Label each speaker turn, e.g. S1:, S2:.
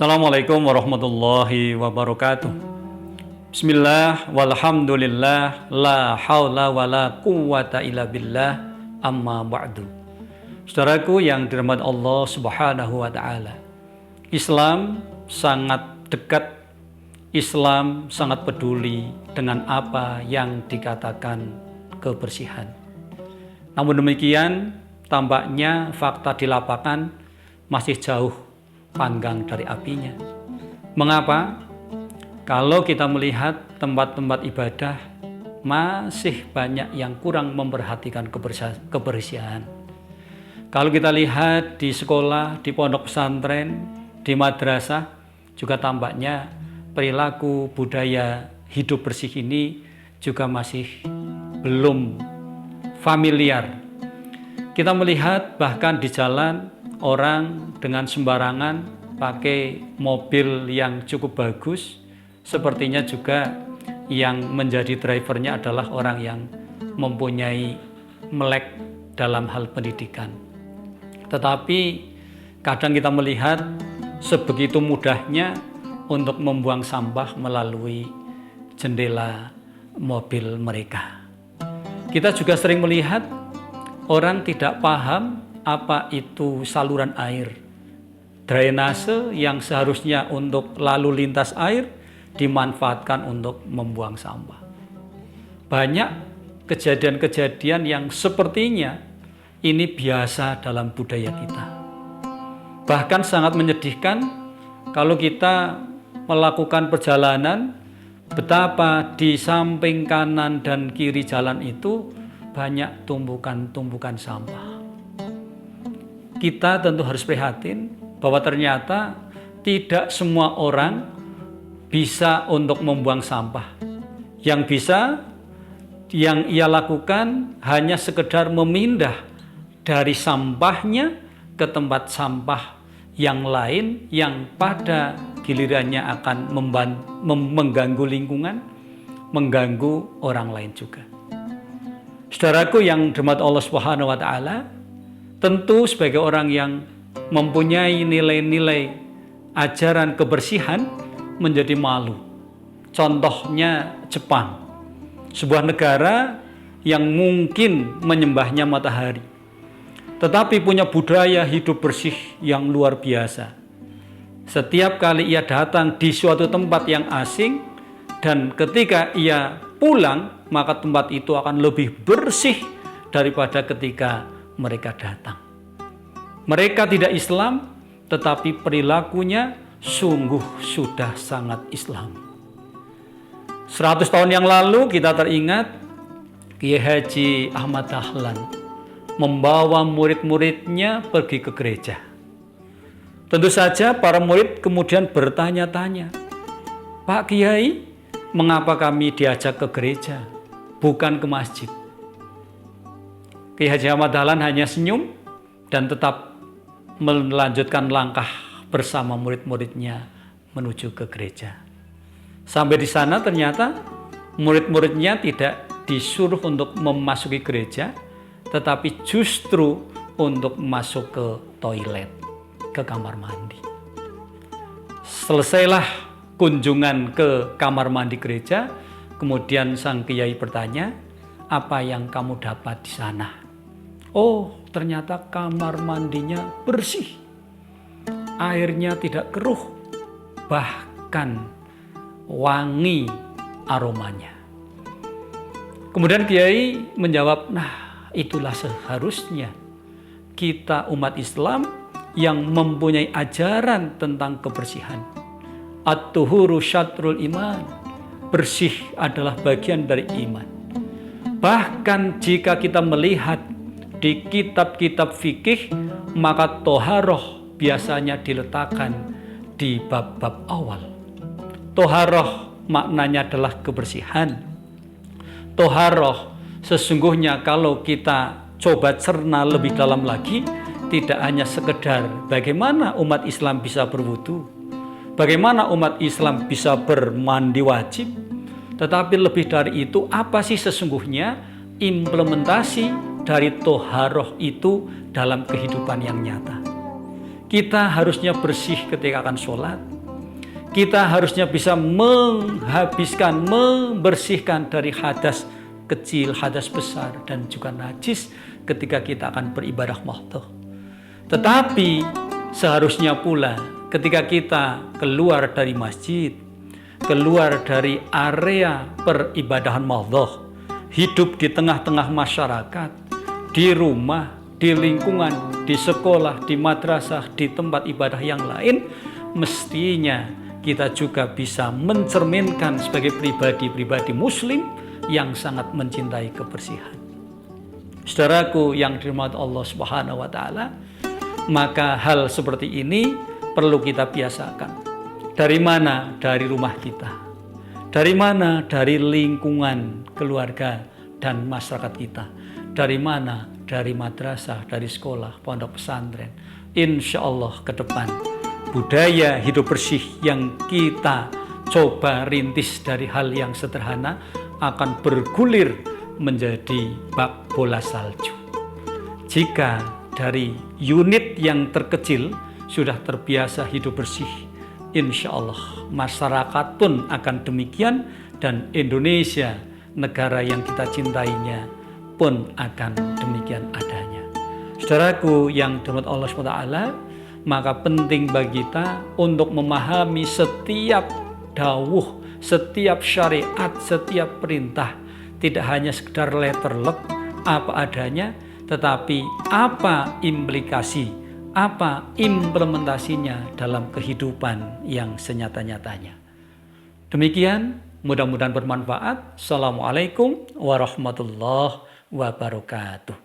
S1: Assalamualaikum warahmatullahi wabarakatuh. Bismillah walhamdulillah la haula wala quwwata illa billah amma ba'du. Saudaraku yang dirahmati Allah Subhanahu wa taala. Islam sangat dekat, Islam sangat peduli dengan apa yang dikatakan kebersihan. Namun demikian, tampaknya fakta di lapangan masih jauh panggang dari apinya. Mengapa? Kalau kita melihat tempat-tempat ibadah, masih banyak yang kurang memperhatikan kebersihan. Kalau kita lihat di sekolah, di pondok pesantren, di madrasah, juga tampaknya perilaku budaya hidup bersih ini juga masih belum familiar. Kita melihat bahkan di jalan orang dengan sembarangan pakai mobil yang cukup bagus, sepertinya juga yang menjadi drivernya adalah orang yang mempunyai melek dalam hal pendidikan. Tetapi kadang kita melihat sebegitu mudahnya untuk membuang sampah melalui jendela mobil mereka. Kita juga sering melihat orang tidak paham apa itu saluran air. Drainase yang seharusnya untuk lalu lintas air dimanfaatkan untuk membuang sampah. Banyak kejadian-kejadian yang sepertinya ini biasa dalam budaya kita. Bahkan sangat menyedihkan kalau kita melakukan perjalanan, betapa di samping kanan dan kiri jalan itu banyak tumpukan-tumpukan sampah. Kita tentu harus prihatin bahwa ternyata tidak semua orang bisa untuk membuang sampah. Yang bisa, yang ia lakukan hanya sekedar memindah dari sampahnya ke tempat sampah yang lain yang pada gilirannya akan mengganggu lingkungan, mengganggu orang lain juga. Saudaraku yang dirahmati Allah Subhanahu wa taala, tentu sebagai orang yang mempunyai nilai-nilai ajaran kebersihan menjadi malu. Contohnya Jepang, sebuah negara yang mungkin menyembahnya matahari, tetapi punya budaya hidup bersih yang luar biasa. Setiap kali ia datang di suatu tempat yang asing, dan ketika ia pulang, maka tempat itu akan lebih bersih daripada ketika mereka datang. Mereka tidak Islam, tetapi perilakunya sungguh sudah sangat Islam. 100 tahun yang lalu kita teringat Kiai Haji Ahmad Dahlan membawa murid-muridnya pergi ke gereja. Tentu saja para murid kemudian bertanya-tanya, "Pak Kiai, mengapa kami diajak ke gereja, bukan ke masjid?" Kiai Haji Ahmad Dahlan hanya senyum dan tetap melanjutkan langkah bersama murid-muridnya menuju ke gereja. Sampai di sana ternyata murid-muridnya tidak disuruh untuk memasuki gereja, tetapi justru untuk masuk ke toilet, ke kamar mandi. Selesailah kunjungan ke kamar mandi gereja, kemudian sang kiai bertanya, "Apa yang kamu dapat di sana?" "Oh, ternyata kamar mandinya bersih. Airnya tidak keruh, bahkan wangi aromanya." Kemudian kiai menjawab, "Nah, itulah seharusnya kita umat Islam yang mempunyai ajaran tentang kebersihan. At-tuhuru syatrul iman." Bersih adalah bagian dari iman. Bahkan jika kita melihat di kitab-kitab fikih, maka toharoh biasanya diletakkan di bab-bab awal. Toharoh maknanya adalah kebersihan. Toharoh sesungguhnya kalau kita coba cerna lebih dalam lagi, tidak hanya sekedar bagaimana umat Islam bisa berwudu, bagaimana umat Islam bisa bermandi wajib, tetapi lebih dari itu, apa sih sesungguhnya implementasi dari toharoh itu dalam kehidupan yang nyata. Kita harusnya bersih ketika akan sholat. Kita harusnya bisa membersihkan dari hadas kecil, hadas besar, dan juga najis ketika kita akan beribadah mahdoh. Tetapi seharusnya pula ketika kita keluar dari masjid, keluar dari area peribadahan mahdoh, hidup di tengah-tengah masyarakat, di rumah, di lingkungan, di sekolah, di madrasah, di tempat ibadah yang lain, mestinya kita juga bisa mencerminkan sebagai pribadi-pribadi muslim yang sangat mencintai kebersihan. Saudaraku yang dirahmati Allah Subhanahu wa taala, maka hal seperti ini perlu kita biasakan. Dari mana? Dari rumah kita. Dari mana? Dari lingkungan keluarga dan masyarakat kita. Dari mana? Dari madrasah, dari sekolah, pondok pesantren. Insya Allah ke depan budaya hidup bersih yang kita coba rintis dari hal yang sederhana akan bergulir menjadi bak bola salju. Jika dari unit yang terkecil sudah terbiasa hidup bersih, insya Allah masyarakat pun akan demikian, dan Indonesia, negara yang kita cintainya, pun akan demikian adanya. Saudaraku yang dirahmati Allah SWT, maka penting bagi kita untuk memahami setiap dawuh, setiap syariat, setiap perintah, tidak hanya sekedar letterlek apa adanya, tetapi apa implikasi, apa implementasinya dalam kehidupan yang senyata-nyatanya. Demikian, mudah-mudahan bermanfaat. Assalamualaikum warahmatullahi wabarakatuh.